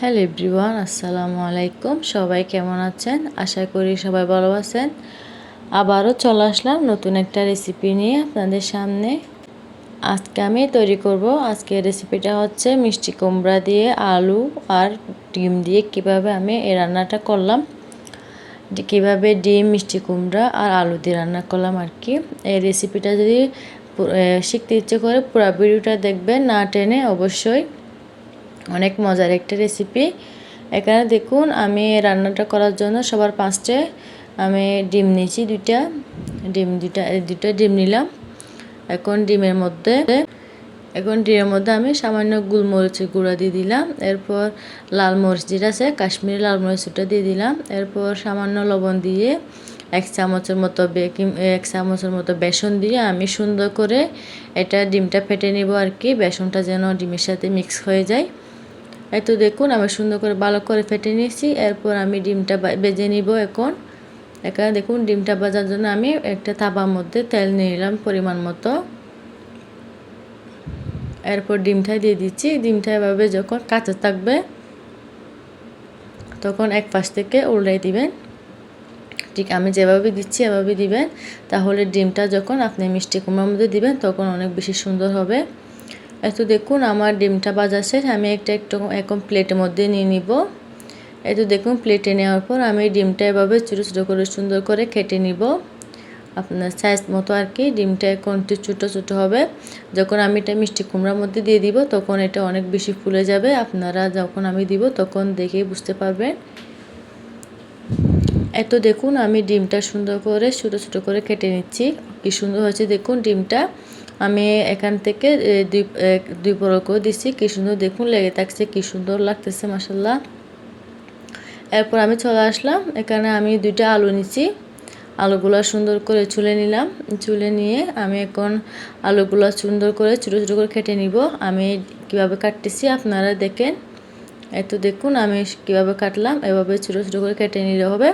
Hello everyone, আসসালামু আলাইকুম। সবাই কেমন আছেন? আশা করি সবাই ভালো আছেন। আবারও চলে আসলাম নতুন একটা রেসিপি নিয়ে আপনাদের সামনে। আজকে আমি তৈরি করব, আজকের রেসিপিটা হচ্ছে মিষ্টি কুমড়া দিয়ে আলু আর ডিম দিয়ে কিভাবে আমি এই রান্নাটা করলাম, কিভাবে ডিম, মিষ্টি কুমড়া আর আলু দিয়ে রান্না করলাম আর কি। এই রেসিপিটা যদি শিখতে ইচ্ছে করে পুরো ভিডিওটা দেখবেন, না টেনে অবশ্যই। অনেক মজার একটা রেসিপি। এখানে দেখুন, আমি রান্নাটা করার জন্য সবার ফার্স্টে আমি ডিম নিয়েছি দুইটা ডিম নিলাম। এখন ডিমের মধ্যে আমি সামান্য গোলমরিচের গুঁড়া দিয়ে দিলাম। এরপর লাল মরিচ যেটা আছে, কাশ্মীরি লাল মরিচ, ওটা দিয়ে দিলাম। এরপর সামান্য লবণ দিয়ে এক চামচের মতো বেসন দিয়ে আমি সুন্দর করে ডিমটা ফেটে নেব আর কি, বেসনটা যেন ডিমের সাথে মিক্স হয়ে যায়। এই তো দেখুন, আমি সুন্দর করে ভালো করে ফেটে নিয়েছি। এরপর আমি ডিমটা ভেজে নিব। এখানে দেখুন, ডিমটা ভাজার জন্য আমি একটা তাওয়ার মধ্যে তেল নিয়ে নিলাম পরিমাণ মতো। এরপর ডিমটা দিয়ে দিচ্ছি। ডিমটা এভাবে যখন কাঁচা থাকবে তখন এক পাশ থেকে উল্টাই দিবেন। ঠিক আমি যেভাবে দিচ্ছি এভাবে দিবেন, তাহলে ডিমটা যখন আপনি মিষ্টি কুমড়ার মধ্যে দিবেন তখন অনেক বেশি সুন্দর হবে। এত দেখুন, আমার ডিমটা ভাজা শেষ। আমি এখন প্লেটের মধ্যে নিয়ে নিব। এত দেখুন, প্লেটে নেওয়ার পর আমি ডিমটা এভাবে ছোটো ছোটো করে সুন্দর করে কেটে নিব, আপনার সাইজ মতো আর কি। ডিমটা এখন একটু ছোটো ছোটো হবে। যখন আমি এটা মিষ্টি কুমড়ার মধ্যে দিয়ে দিব তখন এটা অনেক বেশি ফুলে যাবে। আপনারা যখন আমি দিব তখন দেখেই বুঝতে পারবেন। এত দেখুন, আমি ডিমটা সুন্দর করে ছোটো ছোটো করে কেটে নিচ্ছি। কি সুন্দর হয়েছে দেখুন ডিমটা। আমি এখান থেকে দুই পলক করে দিচ্ছি। কি সুন্দর দেখুন লেগে থাকছে, কি সুন্দর লাগতেছে মাশাআল্লাহ। এরপর আমি চলে আসলাম, এখানে আমি দুইটা আলু নিচ্ছি। আলুগুলো সুন্দর করে ছুলে নিলাম। ছুলে নিয়ে আমি এখন আলুগুলো সুন্দর করে ছোটো ছোটো করে কেটে নিব। আমি কিভাবে কাটতেছি আপনারা দেখেন। এত দেখুন, আমি কিভাবে কাটলাম, এভাবে ছোটো ছোটো করে কেটে নিলে হবে।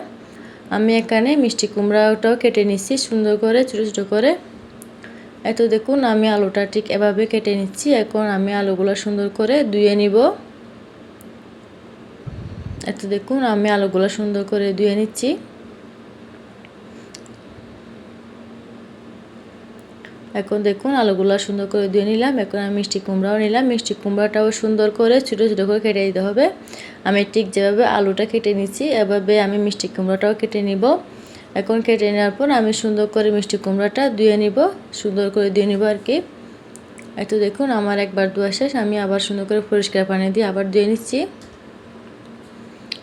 আমি এখানে মিষ্টি কুমড়াটাও কেটে নিচ্ছি সুন্দর করে ছোটো ছোটো করে। এত দেখুন, আমি আলুটা ঠিক এভাবে কেটে নিচ্ছি। এখন আমি আলুগুলো সুন্দর করে ধুয়ে নিব। এত দেখুন, আমি আলুগুলো সুন্দর করে ধুয়ে নিচ্ছি। এখন দেখুন, আলুগুলো সুন্দর করে ধুয়ে নিলাম। এখন আমি মিষ্টি কুমড়াও নিলাম। মিষ্টি কুমড়াটাও সুন্দর করে ছোটো ছোটো করে কেটে দিতে হবে। আমি ঠিক যেভাবে আলুটা কেটে নিচ্ছি এভাবে আমি মিষ্টি কুমড়াটাও কেটে নিব। এখন কেটে নেওয়ার পর আমি সুন্দর করে মিষ্টি কুমড়াটা ধুয়ে নিব, সুন্দর করে ধুয়ে নিব আর কি। এত দেখুন, আমার একবার ধোয়া শেষ। আমি আবার সুন্দর করে পরিষ্কার পানি দিয়ে আবার ধুয়ে নিচ্ছি।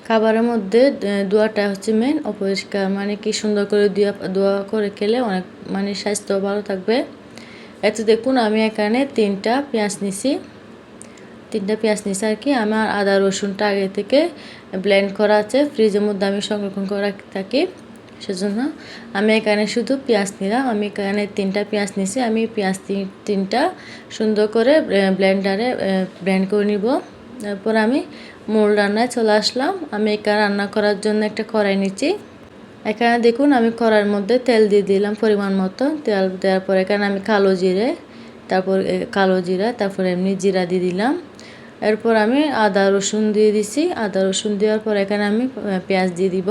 খাবারের মধ্যে ধোয়াটা হচ্ছে মেন। অপরিষ্কার মানে কি, সুন্দর করে ধোয়া করে খেলে অনেক মানে স্বাস্থ্য ভালো থাকবে। এত দেখুন, আমি এখানে তিনটা পেঁয়াজ নিছি আর কি। আমার আদা রসুনটা আগে থেকে ব্লেন্ড করা আছে, ফ্রিজের মধ্যে আমি সংরক্ষণ করে থাকি, সেজন্য আমি এখানে শুধু পেঁয়াজ নিলাম। আমি এখানে তিনটা পেঁয়াজ নিছি। আমি পেঁয়াজ তিনটা সুন্দর করে ব্লেন্ডারে ব্লেন্ড করে নিব। তারপর আমি মূল রান্নায় চলে আসলাম। আমি এখানে রান্না করার জন্য একটা কড়াই নিচ্ছি। এখানে দেখুন, আমি কড়াইয়ের মধ্যে তেল দিয়ে দিলাম পরিমাণ মতো। তেল দেওয়ার পর এখানে আমি কালো জিরা, তারপর এমনি জিরা দিয়ে দিলাম। এরপর আমি আদা রসুন দিয়ে দিছি। আদা রসুন দেওয়ার পর এখানে আমি পেঁয়াজ দিয়ে দিব।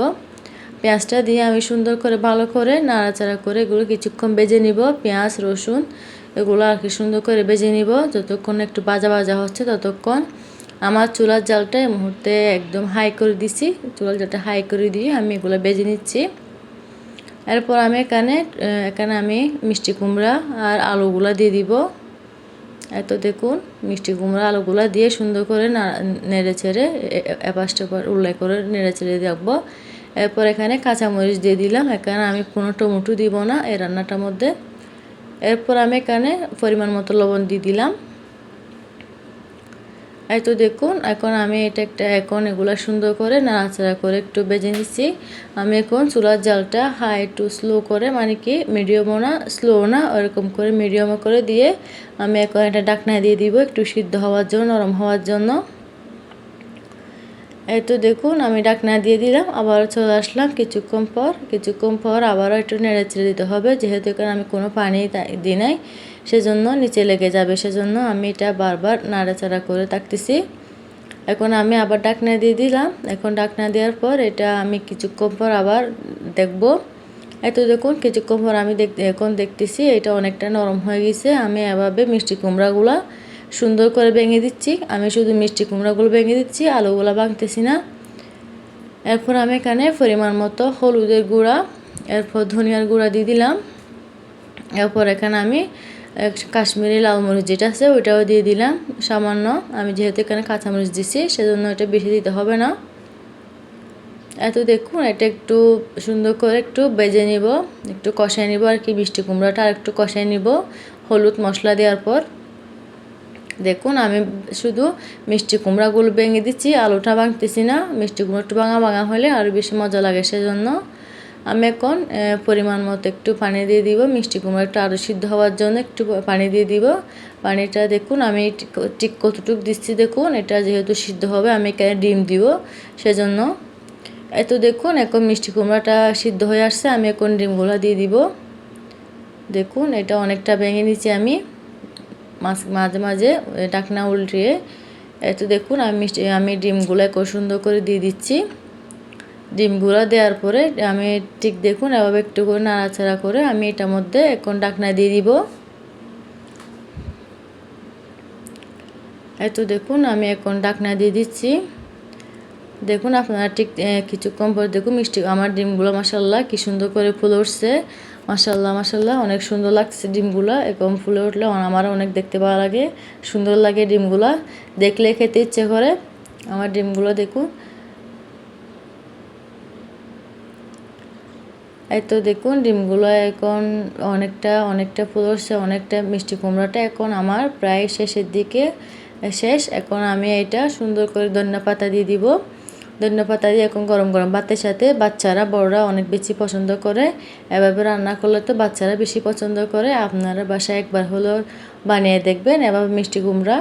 পেঁয়াজটা দিয়ে আমি সুন্দর করে ভালো করে নাড়াচাড়া করে এগুলো কিছুক্ষণ ভেজে নিব। পেঁয়াজ রসুন এগুলো আর কি সুন্দর করে ভেজে নিব। যতক্ষণ একটু ভাজা ভাজা হচ্ছে ততক্ষণ আমার চুলার জালটা এই মুহূর্তে একদম হাই করে দিছি। চুলার জালটা হাই করে দিয়ে আমি এগুলো ভেজে নিচ্ছি। এরপর আমি এখানে আমি মিষ্টি কুমড়া আর আলুগুলা দিয়ে দিব। এত দেখুন, মিষ্টি কুমড়া আলুগুলা দিয়ে সুন্দর করে নেড়ে ছেড়ে এপাশটা উল্লাই করে নেড়ে ছেড়ে রাখবো। এরপর এখানে কাঁচামরিচ দিয়ে দিলাম। এখানে আমি কোনো টমেটো দিব না এই রান্নাটার মধ্যে। এরপর আমি এখানে পরিমাণ মতো লবণ দিয়ে দিলাম। এই তো দেখুন, এখন আমি এখন এগুলো সুন্দর করে নাড়াচাড়া করে একটু ভেজে নিচ্ছি। আমি এখন চুলার জালটা হাই টু স্লো করে, মানে কি মিডিয়ামও না স্লো না, ওরকম করে মিডিয়ামও করে দিয়ে আমি এখন একটা ঢাকনা দিয়ে দিব একটু সিদ্ধ হওয়ার জন্য, নরম হওয়ার জন্য। এই তো দেখুন, আমি ঢাকনা দিয়ে দিলাম। আবারও চলে আসলাম কিছুক্ষণ পর আবারও একটু নেড়ে চেড়ে দিতে হবে, যেহেতু এখানে আমি কোনো পানি দিই নাই, সেজন্য নিচে লেগে যাবে। সেজন্য আমি এটা বারবার নাড়াচাড়া করে থাকতেছি। এখন আমি আবার ঢাকনা দিয়ে দিলাম। এখন ঢাকনা দেওয়ার পর এটা আমি কিছুক্ষণ পর আবার দেখব। দেখুন কিছুক্ষণ পর আমি এখন দেখতেছি এটা অনেকটা নরম হয়ে গেছে। আমি এভাবে মিষ্টি কুমড়াগুলো সুন্দর করে ভেঙে দিচ্ছি। আমি শুধু মিষ্টি কুমড়াগুলো ভেঙে দিচ্ছি, আলুগুলো ভাঙতেছি না। এরপর আমি এখানে পরিমাণ মতো হলুদের গুঁড়া, এরপর ধনিয়ার গুঁড়া দিয়ে দিলাম। এরপর এখানে আমি কাশ্মীরি লাল মরিচ যেটা আছে ওইটাও দিয়ে দিলাম সামান্য। আমি যেহেতু এখানে কাঁচামরিচ দিচ্ছি সেজন্য এটা বেশি দিতে হবে না। দেখুন এটা একটু সুন্দর করে একটু ভেজে নিব, একটু কষাই নিব আর কি। মিষ্টি কুমড়াটা আর একটু কষাই নিব হলুদ মশলা দেওয়ার পর। দেখুন আমি শুধু মিষ্টি কুমড়াগুলো ভেঙে দিচ্ছি, আলুটা ভাঙতেছি না। মিষ্টি কুমড়া একটু ভাঙা ভাঙা হলে আরও বেশি মজা লাগে, সেজন্য আমি এখন পরিমাণ মতো একটু পানি দিয়ে দিব। মিষ্টি কুমড়া একটু আরও সিদ্ধ হওয়ার জন্য একটু পানি দিয়ে দিব। পানিটা দেখুন আমি ঠিক কতটুকু দিচ্ছি। দেখুন এটা যেহেতু সিদ্ধ হবে আমি এখানে ডিম দিব, সেজন্য। দেখুন এখন মিষ্টি কুমড়াটা সিদ্ধ হয়ে আসছে। আমি এখন ডিমগুলো দিয়ে দিব। দেখুন এটা অনেকটা ভেঙে নিচ্ছি আমি মাঝে মাঝে ঢাকনা উল্টিয়ে। দেখুন আমি ডিমগুলো এখন সুন্দর করে দিয়ে দিচ্ছি। ডিমগুলো দেওয়ার পরে আমি ঠিক দেখুন এভাবে একটু করে নাড়াচাড়া করে আমি এটার মধ্যে এখন ঢাকনা দিয়ে দিব। দেখুন আমি এখন ঢাকনা দিয়ে দিচ্ছি। দেখুন আপনারা ঠিক কিছুক্ষণ পর দেখুন আমার ডিমগুলো মাশাআল্লাহ কি সুন্দর করে ফুলে উঠছে। মাশাআল্লাহ মাশাআল্লাহ অনেক সুন্দর লাগছে ডিমগুলো। এখন ফুলে উঠলে আমার অনেক দেখতে ভালো লাগে, সুন্দর লাগে ডিমগুলো, দেখলে খেতে ইচ্ছে করে। আমার ডিমগুলো দেখুন। দেখুন ডিমগুলো এখন অনেকটা ফুলে উঠছে, অনেকটা মিষ্টি কুমড়াটা এখন আমার প্রায় শেষের দিকে শেষ। এখন আমি এটা সুন্দর করে ধনিয়া পাতা দিয়ে দিব। ধনিয়া পাতা দিয়ে এখন গরম গরম ভাতের সাথে বাচ্চারা বড়রা অনেক বেশি পছন্দ করে। এভাবে রান্না করলে তো বাচ্চারা বেশি পছন্দ করে। আপনারা বাসায় একবার হলেও বানিয়ে দেখবেন এভাবে মিষ্টি কুমড়া।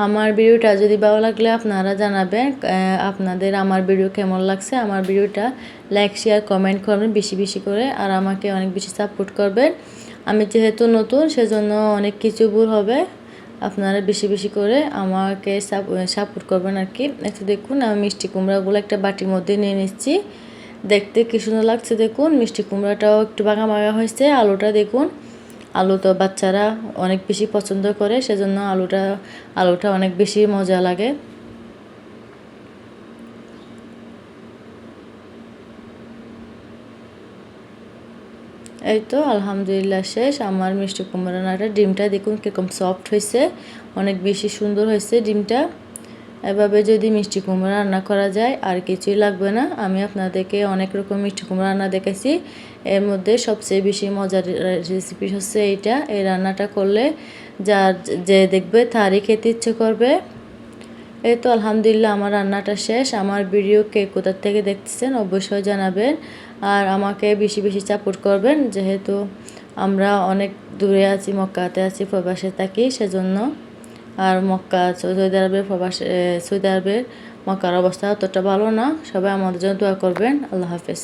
আমার ভিডিওটা যদি ভালো লাগলে আপনারা জানাবেন আপনাদের আমার ভিডিও কেমন লাগছে। আমার ভিডিওটা লাইক শেয়ার কমেন্ট করবেন বেশি বেশি করে, আর আমাকে অনেক বেশি সাপোর্ট করবেন। আমি যেহেতু নতুন সেজন্য অনেক কিছু ভুল হবে, আপনারা বেশি বেশি করে আমাকে সাপোর্ট করবেন আর কি। দেখুন আমি মিষ্টি কুমড়াগুলো একটা বাটির মধ্যে নিয়ে নিচ্ছি। দেখতে কি সুন্দর লাগছে। দেখুন মিষ্টি কুমড়াটাও একটু ভাঙা ভাঙা হয়েছে। আলুটা দেখুন, আলু তো বাচ্চারা অনেক বেশি পছন্দ করে, সেজন্য আলুটা অনেক বেশি মজা লাগে। আলহামদুলিল্লাহ শেষ আমার মিষ্টি কুমড়া রান্নাটা। ডিমটা দেখুন কীরকম সফট হয়েছে, অনেক বেশি সুন্দর হয়েছে ডিমটা। এভাবে যদি মিষ্টি কুমড়া রান্না করা যায় আর কিছুই লাগবে না। আমি আপনাদেরকে অনেক রকম মিষ্টি কুমড়া রান্না দেখেছি, এর মধ্যে সবচেয়ে বেশি মজার রেসিপি হচ্ছে এইটা। এই রান্নাটা করলে যে দেখবে তারই খেতে ইচ্ছে করবে। আলহামদুলিল্লাহ আমার রান্নাটা শেষ। আমার ভিডিও কে কোথা থেকে দেখতেছেন অবশ্যই জানাবেন, আর আমাকে বেশি বেশি সাপোর্ট করবেন। যেহেতু আমরা অনেক দূরে আছি, মক্কাতে আছি, প্রবাসে থাকি, সেজন্য। আর সৌদি আরবের মক্কার অবস্থা অতটা ভালো না। সবাই আমাদের জন্য দোয়া করবেন। আল্লাহ হাফেজ।